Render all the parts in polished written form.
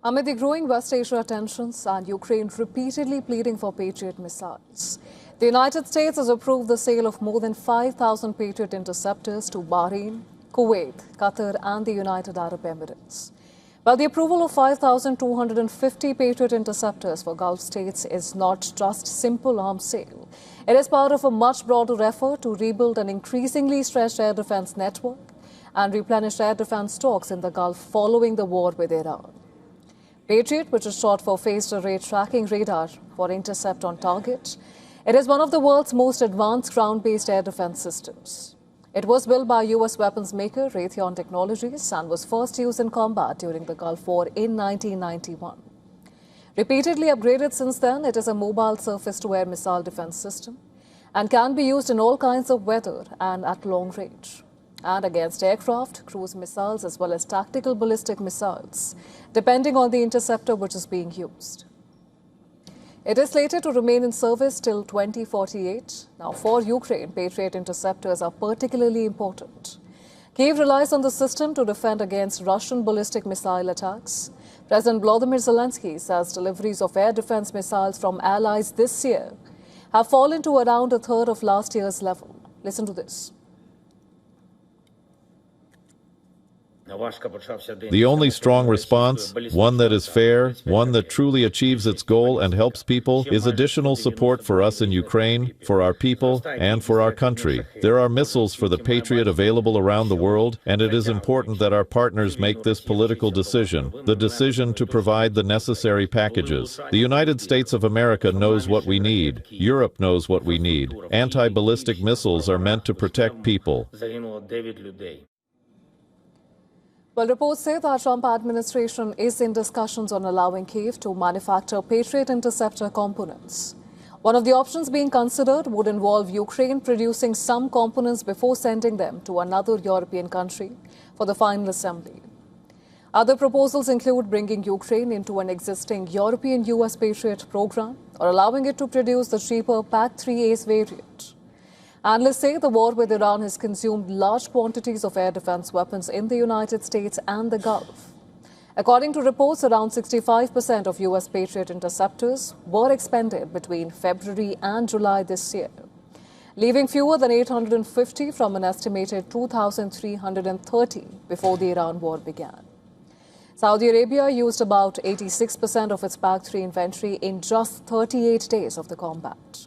Amid the growing West Asia tensions and Ukraine repeatedly pleading for Patriot missiles, the United States has approved the sale of more than 5,000 Patriot interceptors to Bahrain, Kuwait, Qatar and the United Arab Emirates. But the approval of 5,250 Patriot interceptors for Gulf states is not just simple arms sale. It is part of a much broader effort to rebuild an increasingly stretched air defense network and replenish air defense stocks in the Gulf following the war with Iran. Patriot, which is short for Phased Array Tracking Radar for intercept on target, it is one of the world's most advanced ground-based air defense systems. It was built by U.S. weapons maker WION Technologies and was first used in combat during the Gulf War in 1991. Repeatedly upgraded since then, it is a mobile surface-to-air missile defense system and can be used in all kinds of weather and at long range, and against aircraft, cruise missiles as well as tactical ballistic missiles, depending on the interceptor which is being used. It is slated to remain in service till 2048. Now, for Ukraine, Patriot interceptors are particularly important. Kyiv relies on the system to defend against Russian ballistic missile attacks. President Volodymyr Zelensky says deliveries of air defense missiles from allies this year have fallen to around a third of last year's level. Listen to this. The only strong response, one that is fair, one that truly achieves its goal and helps people, is additional support for us in Ukraine, for our people, and for our country. There are missiles for the Patriot available around the world, and it is important that our partners make this political decision, the decision to provide the necessary packages. The United States of America knows what we need. Europe knows what we need. Anti-ballistic missiles are meant to protect people. Well, reports say the Trump administration is in discussions on allowing Kyiv to manufacture Patriot interceptor components. One of the options being considered would involve Ukraine producing some components before sending them to another European country for the final assembly. Other proposals include bringing Ukraine into an existing European US Patriot program or allowing it to produce the cheaper PAC-3 Ace variant. Analysts say the war with Iran has consumed large quantities of air defense weapons in the United States and the Gulf. According to reports, around 65% of U.S. Patriot interceptors were expended between February and July this year, leaving fewer than 850 from an estimated 2,330 before the Iran war began. Saudi Arabia used about 86% of its PAC-3 inventory in just 38 days of the combat.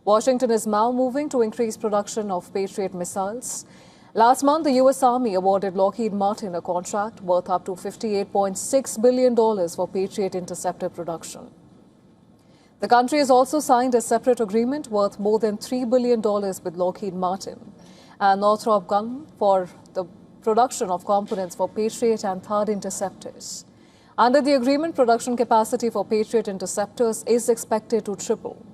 Washington is now moving to increase production of Patriot missiles. Last month, the U.S. Army awarded Lockheed Martin a contract worth up to $58.6 billion for Patriot interceptor production. The country has also signed a separate agreement worth more than $3 billion with Lockheed Martin and Northrop Grumman for the production of components for Patriot and THAAD interceptors. Under the agreement, production capacity for Patriot interceptors is expected to triple.